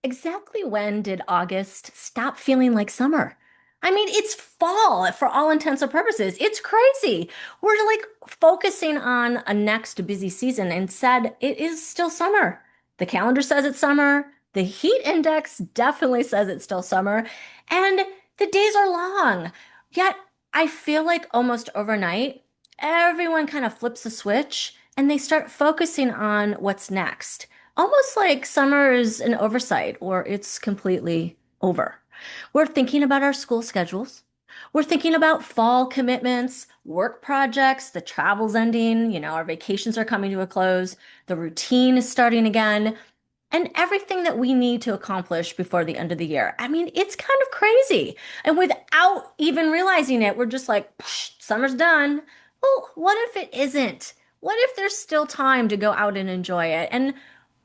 Exactly when did August stop feeling like summer? I mean, it's fall for all intents and purposes. It's crazy. We're like focusing on a next busy season. Instead, it is still summer. The calendar says it's summer. The heat index definitely says it's still summer. And the days are long. Yet, I feel like almost overnight, everyone kind of flips a switch and they start focusing on what's next. Almost like summer is an oversight or it's completely over. We're thinking about our school schedules. We're thinking about fall commitments, work projects, the travel's ending, our vacations are coming to a close, the routine is starting again, and everything that we need to accomplish before the end of the year. I mean, it's kind of crazy. And without even realizing it, we're just like, summer's done. Well, what if it isn't? What if there's still time to go out and enjoy it? And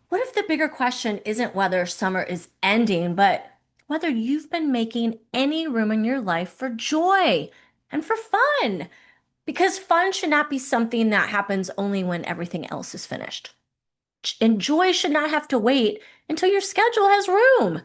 what if the bigger question isn't whether summer is ending, but whether you've been making any room in your life for joy and for fun? Because fun should not be something that happens only when everything else is finished. And joy should not have to wait until your schedule has room.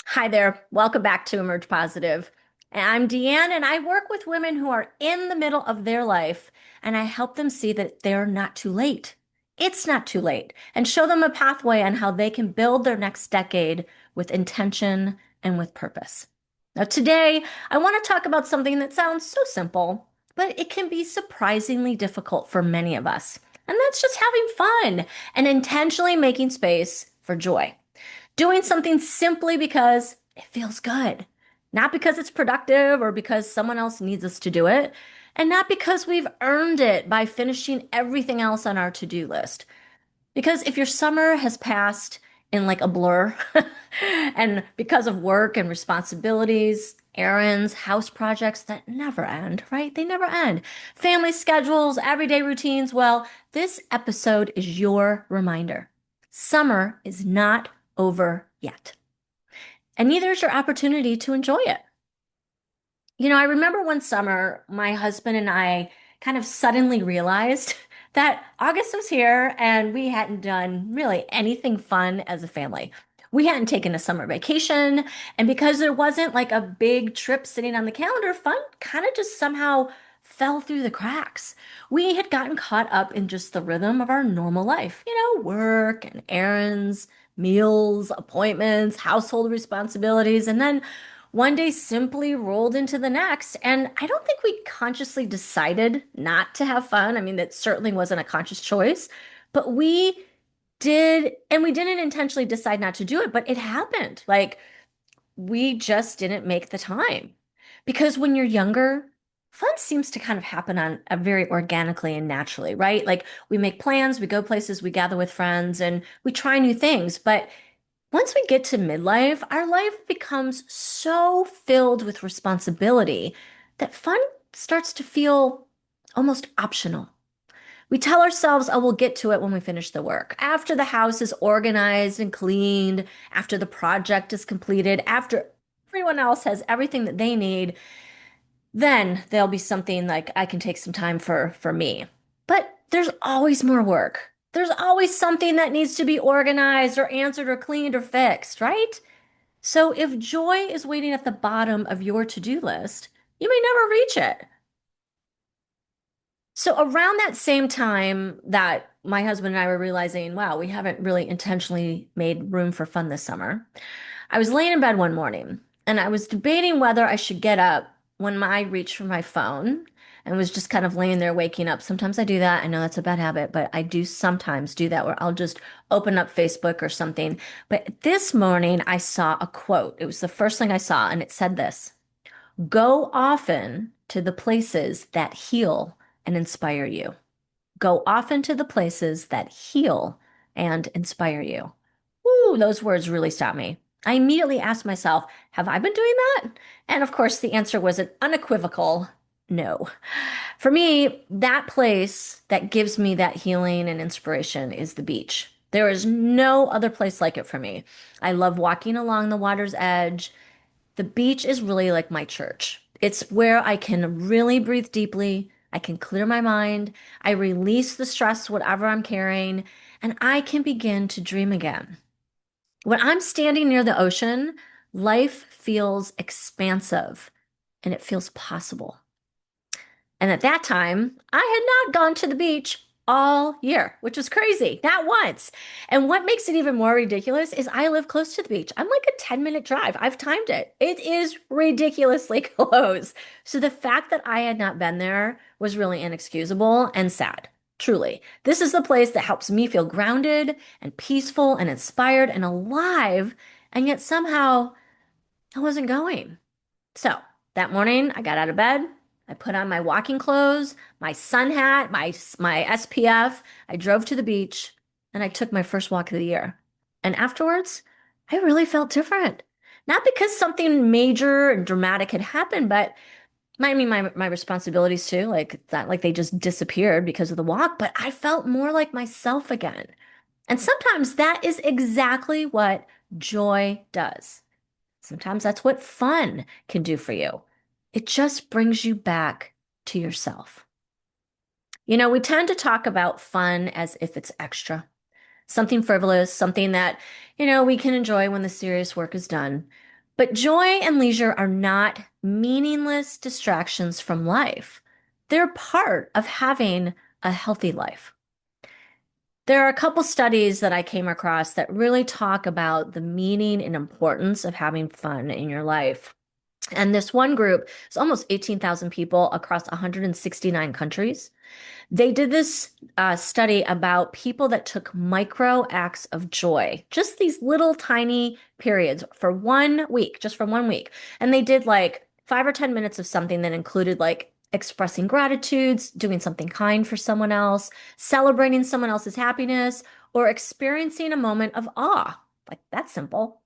Hi there. Welcome back to Emerge Positive. I'm Deanne, and I work with women who are in the middle of their life, and I help them see that they're not too late. It's not too late, and show them a pathway on how they can build their next decade with intention and with purpose. Now, today, I want to talk about something that sounds so simple, but it can be surprisingly difficult for many of us. And that's just having fun and intentionally making space for joy. Doing something simply because it feels good, not because it's productive or because someone else needs us to do it, and not because we've earned it by finishing everything else on our to-do list. Because if your summer has passed in like a blur, and because of work and responsibilities, errands, house projects that never end, right? They never end. Family schedules, everyday routines. Well, this episode is your reminder. Summer is not over yet, and neither is your opportunity to enjoy it. I remember one summer, my husband and I kind of suddenly realized that August was here and we hadn't done really anything fun as a family. We hadn't taken a summer vacation, and because there wasn't like a big trip sitting on the calendar, fun kind of just somehow fell through the cracks. We had gotten caught up in just the rhythm of our normal life, work and errands, meals, appointments, household responsibilities, and then one day simply rolled into the next. And I don't think we consciously decided not to have fun. I mean, that certainly wasn't a conscious choice, but we did, and we didn't intentionally decide not to do it, but it happened. Like we just didn't make the time. Because when you're younger, fun seems to kind of happen on a very organically and naturally, right? Like we make plans, we go places, we gather with friends, and we try new things. But once we get to midlife, our life becomes so filled with responsibility that fun starts to feel almost optional. We tell ourselves, oh, we'll get to it when we finish the work. After the house is organized and cleaned, after the project is completed, after everyone else has everything that they need, then there'll be something like I can take some time for me. But there's always more work. There's always something that needs to be organized or answered or cleaned or fixed, right? So if joy is waiting at the bottom of your to-do list, you may never reach it. So around that same time that my husband and I were realizing, wow, we haven't really intentionally made room for fun this summer, I was laying in bed one morning and I was debating whether I should get up when I reached for my phone and was just kind of laying there waking up. Sometimes I do that. I know that's a bad habit, but I do sometimes do that where I'll just open up Facebook or something. But this morning I saw a quote. It was the first thing I saw, and it said this: Go often to the places that heal and inspire you. Go often to the places that heal and inspire you. Ooh, those words really stopped me. I immediately asked myself, have I been doing that? And of course, the answer was an unequivocal no. For me, that place that gives me that healing and inspiration is the beach. There is no other place like it for me. I love walking along the water's edge. The beach is really like my church. It's where I can really breathe deeply. I can clear my mind. I release the stress, whatever I'm carrying, and I can begin to dream again. When I'm standing near the ocean, life feels expansive and it feels possible. And at that time, I had not gone to the beach all year, which was crazy, not once. And what makes it even more ridiculous is I live close to the beach. I'm like a 10-minute drive. I've timed it. It is ridiculously close. So the fact that I had not been there was really inexcusable and sad. Truly. This is the place that helps me feel grounded and peaceful and inspired and alive. And yet somehow I wasn't going. So that morning, I got out of bed. I put on my walking clothes, my sun hat, my SPF. I drove to the beach and I took my first walk of the year. And afterwards, I really felt different. Not because something major and dramatic had happened, but my responsibilities too. Like it's not like they just disappeared because of the walk, but I felt more like myself again. And sometimes that is exactly what joy does. Sometimes that's what fun can do for you. It just brings you back to yourself. We tend to talk about fun as if it's extra, something frivolous, something that, we can enjoy when the serious work is done. But joy and leisure are not meaningless distractions from life. They're part of having a healthy life. There are a couple studies that I came across that really talk about the meaning and importance of having fun in your life. And this one group is almost 18,000 people across 169 countries. They did this study about people that took micro acts of joy, just these little tiny periods for 1 week, just for 1 week. And they did like 5 or 10 minutes of something that included like expressing gratitudes, doing something kind for someone else, celebrating someone else's happiness, or experiencing a moment of awe. Like that's simple.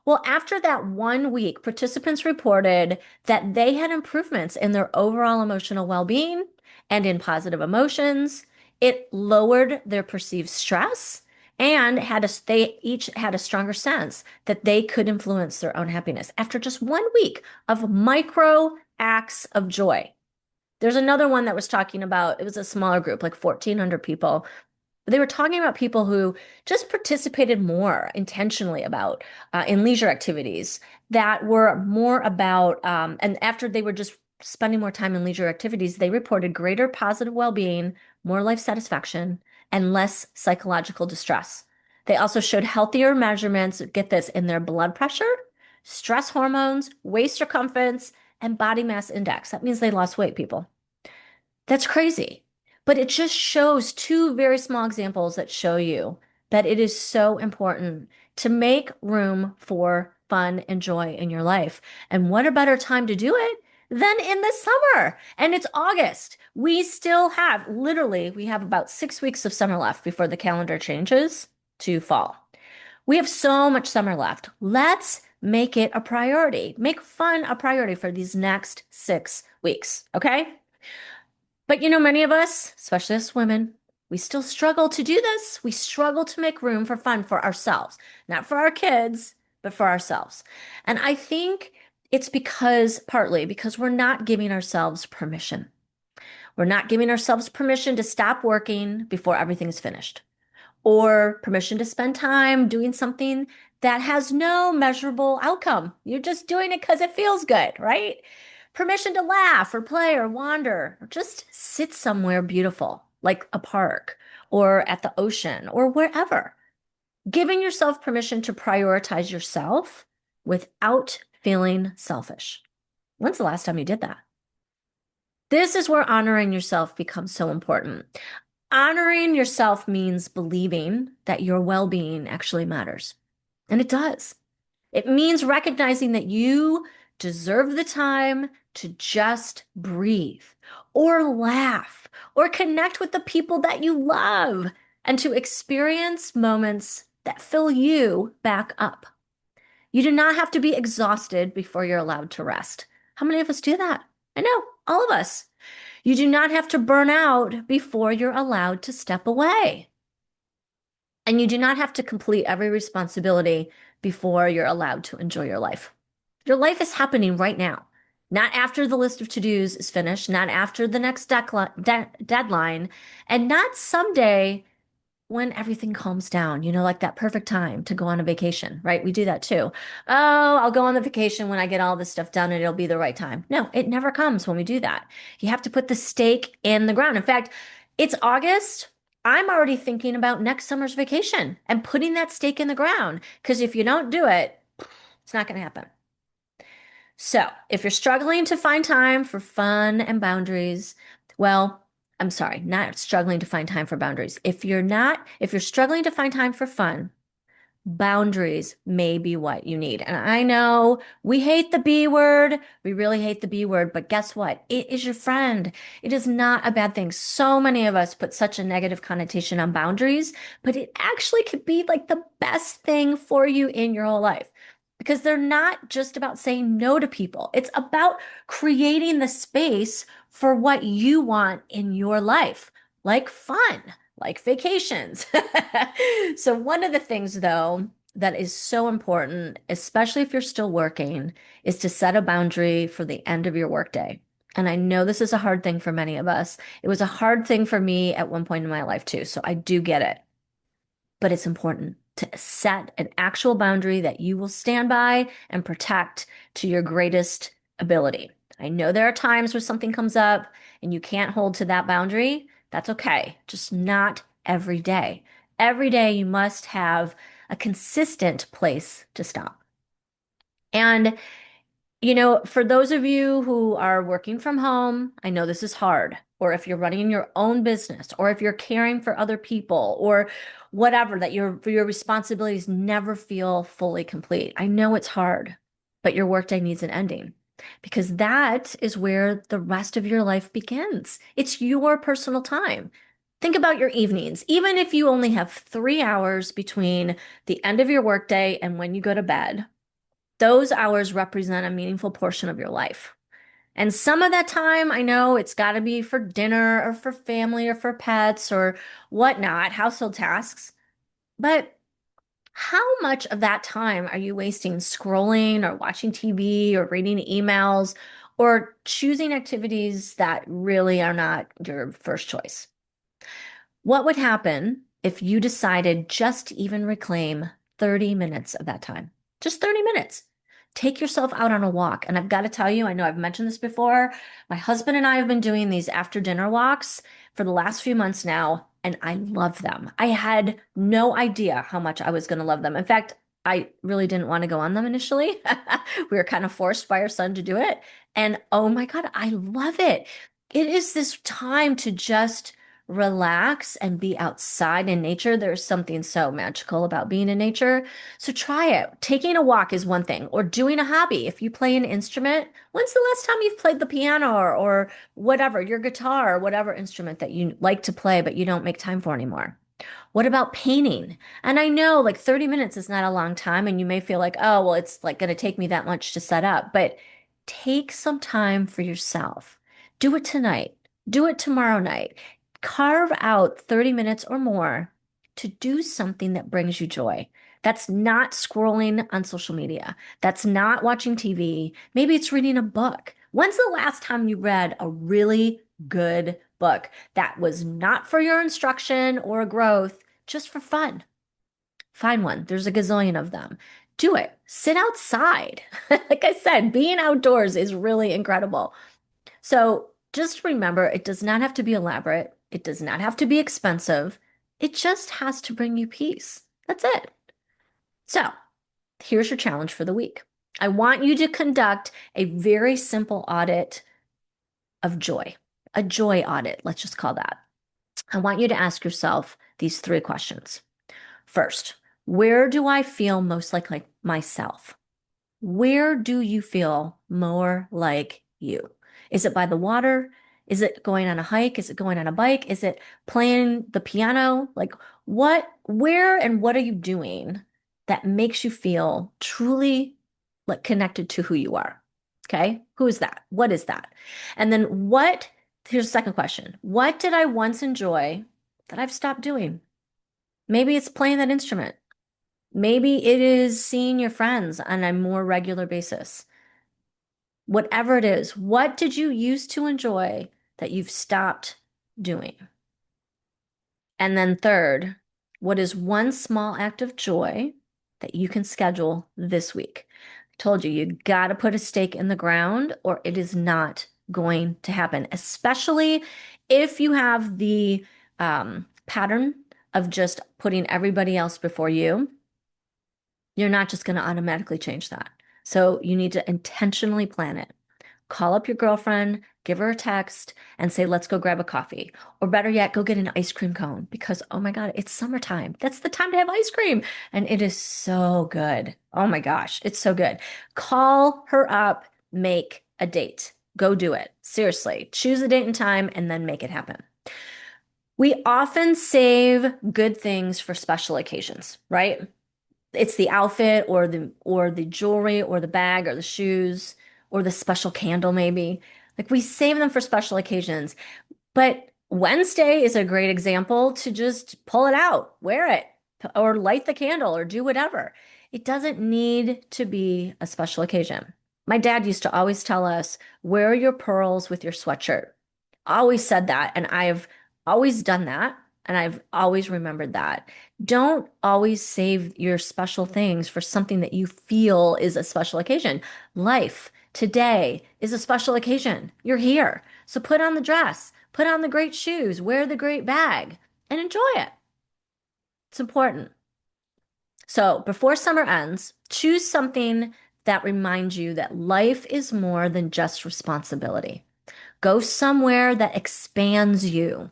Well, after that 1 week, participants reported that they had improvements in their overall emotional well-being and in positive emotions. It lowered their perceived stress and they each had a stronger sense that they could influence their own happiness after just 1 week of micro acts of joy. There's another one that was talking about, it was a smaller group, like 1,400 people. They were talking about people who just participated more intentionally about in leisure activities that were more about, and after they were just spending more time in leisure activities, they reported greater positive well-being, more life satisfaction, and less psychological distress. They also showed healthier measurements, get this, in their blood pressure, stress hormones, waist circumference, and body mass index. That means they lost weight, people. That's crazy. But it just shows two very small examples that show you that it is so important to make room for fun and joy in your life. And what a better time to do it than in the summer? And it's August. We have about 6 weeks of summer left before the calendar changes to fall. We have so much summer left. Let's make it a priority. Make fun a priority for these next 6 weeks, okay? But many of us, especially us women, we still struggle to do this. We struggle to make room for fun for ourselves, not for our kids, but for ourselves. And I think it's partly because we're not giving ourselves permission. We're not giving ourselves permission to stop working before everything is finished, or permission to spend time doing something that has no measurable outcome. You're just doing it because it feels good, right? Permission to laugh or play or wander or just sit somewhere beautiful, like a park or at the ocean or wherever. Giving yourself permission to prioritize yourself without feeling selfish. When's the last time you did that? This is where honoring yourself becomes so important. Honoring yourself means believing that your well-being actually matters. And it does. It means recognizing that you deserve the time to just breathe or laugh or connect with the people that you love and to experience moments that fill you back up. You do not have to be exhausted before you're allowed to rest. How many of us do that? I know, all of us. You do not have to burn out before you're allowed to step away. And you do not have to complete every responsibility before you're allowed to enjoy your life. Your life is happening right now, not after the list of to-dos is finished, not after the next deadline, and not someday when everything calms down, like that perfect time to go on a vacation, right? We do that too. Oh, I'll go on the vacation when I get all this stuff done and it'll be the right time. No, it never comes when we do that. You have to put the stake in the ground. In fact, it's August. I'm already thinking about next summer's vacation and putting that stake in the ground because if you don't do it, it's not going to happen. So, if you're struggling to find time for fun and boundaries, well, I'm sorry, not struggling to find time for boundaries. If you're struggling to find time for fun, boundaries may be what you need. And I know we hate the B word. We really hate the B word, but guess what? It is your friend. It is not a bad thing. So many of us put such a negative connotation on boundaries, but it actually could be like the best thing for you in your whole life. Because they're not just about saying no to people. It's about creating the space for what you want in your life, like fun, like vacations. So, one of the things, though, that is so important, especially if you're still working, is to set a boundary for the end of your workday. And I know this is a hard thing for many of us. It was a hard thing for me at one point in my life, too. So, I do get it. But it's important to set an actual boundary that you will stand by and protect to your greatest ability. I know there are times where something comes up and you can't hold to that boundary. That's okay, just not every day. Every day you must have a consistent place to stop. And for those of you who are working from home, I know this is hard. Or if you're running your own business, or if you're caring for other people, or whatever, that your responsibilities never feel fully complete. I know it's hard, but your workday needs an ending because that is where the rest of your life begins. It's your personal time. Think about your evenings. Even if you only have 3 hours between the end of your workday and when you go to bed, those hours represent a meaningful portion of your life. And some of that time, I know it's got to be for dinner or for family or for pets or whatnot, household tasks. But how much of that time are you wasting scrolling or watching TV or reading emails or choosing activities that really are not your first choice? What would happen if you decided just to even reclaim 30 minutes of that time? Just 30 minutes. Take yourself out on a walk. And I've got to tell you, I know I've mentioned this before. My husband and I have been doing these after dinner walks for the last few months now, and I love them. I had no idea how much I was going to love them. In fact, I really didn't want to go on them initially. We were kind of forced by our son to do it. And oh my God, I love it. It is this time to just relax and be outside in nature. There's something so magical about being in nature. So try it. Taking a walk is one thing, or doing a hobby. If you play an instrument, when's the last time you've played the piano or whatever, your guitar or whatever instrument that you like to play, but you don't make time for anymore? What about painting? And I know like 30 minutes is not a long time, and you may feel like, oh, well, it's like going to take me that much to set up, but take some time for yourself. Do it tonight. Do it tomorrow night. Carve out 30 minutes or more to do something that brings you joy. That's not scrolling on social media. That's not watching TV. Maybe it's reading a book. When's the last time you read a really good book that was not for your instruction or growth, just for fun? Find one. There's a gazillion of them. Do it. Sit outside. Like I said, being outdoors is really incredible. So just remember, it does not have to be elaborate. It does not have to be expensive. It just has to bring you peace. That's it. So here's your challenge for the week. I want you to conduct a very simple audit of joy, a joy audit, let's just call that. I want you to ask yourself these three questions. First, where do I feel most like myself? Where do you feel more like you? Is it by the water? Is it going on a hike? Is it going on a bike? Is it playing the piano? Like where and what are you doing that makes you feel truly like connected to who you are? Okay. Who is that? What is that? And then here's the second question. What did I once enjoy that I've stopped doing? Maybe it's playing that instrument. Maybe it is seeing your friends on a more regular basis. Whatever it is, what did you used to enjoy that you've stopped doing? And then third, What is one small act of joy that you can schedule this week? I told you, you got to put a stake in the ground or it is not going to happen, especially if you have the pattern of just putting everybody else before you. You're not just going to automatically change that. So you need to intentionally plan it. Call up your girlfriend, give her a text, and say, let's go grab a coffee. Or better yet, go get an ice cream cone because, oh my God, it's summertime. That's the time to have ice cream. And it is so good. Oh my gosh, it's so good. Call her up, make a date. Go do it. Seriously, choose a date and time and then make it happen. We often save good things for special occasions, right? It's the outfit or the jewelry or the bag or the shoes or the special candle maybe. Like we save them for special occasions. But Wednesday is a great example to just pull it out, wear it, or light the candle or do whatever. It doesn't need to be a special occasion. My dad used to always tell us, wear your pearls with your sweatshirt. Always said that, and I've always done that, and I've always remembered that. Don't always save your special things for something that you feel is a special occasion. Life today is a special occasion. You're here. So put on the dress, put on the great shoes, wear the great bag, and enjoy it. It's important. So before summer ends, choose something that reminds you that life is more than just responsibility. Go somewhere that expands you.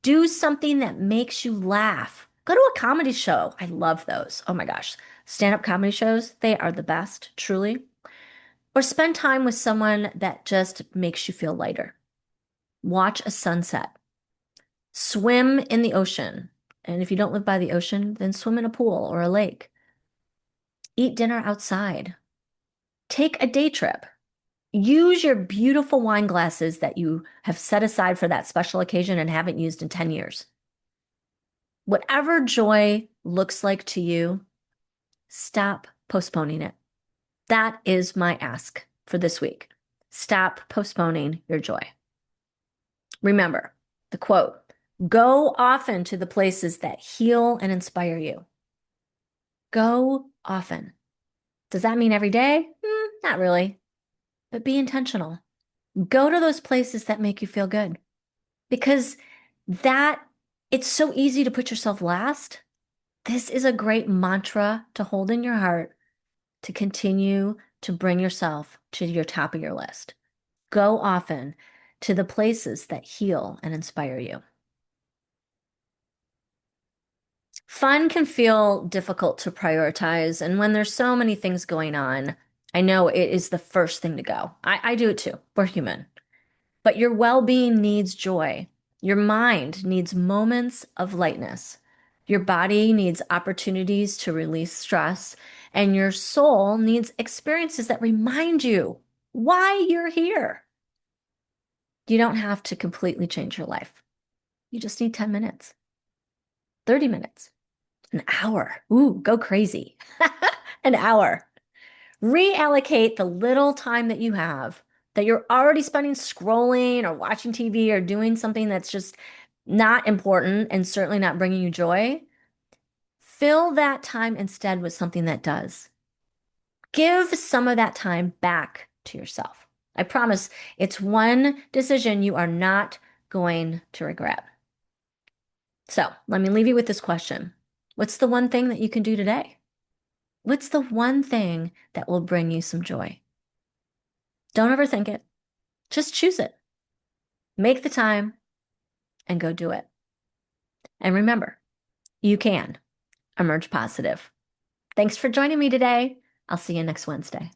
Do something that makes you laugh. Go to a comedy show. I love those. Oh my gosh. Stand-up comedy shows, they are the best, truly. Or spend time with someone that just makes you feel lighter. Watch a sunset. Swim in the ocean. And if you don't live by the ocean, then swim in a pool or a lake. Eat dinner outside. Take a day trip. Use your beautiful wine glasses that you have set aside for that special occasion and haven't used in 10 years. Whatever joy looks like to you, stop postponing it. That is my ask for this week. Stop postponing your joy. Remember the quote, go often to the places that heal and inspire you. Go often. Does that mean every day? Not really, but be intentional. Go to those places that make you feel good because that it's so easy to put yourself last. This is a great mantra to hold in your heart to continue to bring yourself to your top of your list. Go often to the places that heal and inspire you. Fun can feel difficult to prioritize, and when there's so many things going on, I know it is the first thing to go. I do it too. We're human. But your well-being needs joy. Your mind needs moments of lightness. Your body needs opportunities to release stress, and your soul needs experiences that remind you why you're here. You don't have to completely change your life. You just need 10 minutes, 30 minutes, an hour. Ooh, go crazy. An hour. Reallocate the little time that you have that you're already spending scrolling or watching TV or doing something that's just not important and certainly not bringing you joy. Fill that time instead with something that does. Give some of that time back to yourself. I promise it's one decision you are not going to regret. So let me leave you with this question. What's the one thing that you can do today? What's the one thing that will bring you some joy? Don't overthink it. Just choose it. Make the time and go do it. And remember, you can emerge positive. Thanks for joining me today. I'll see you next Wednesday.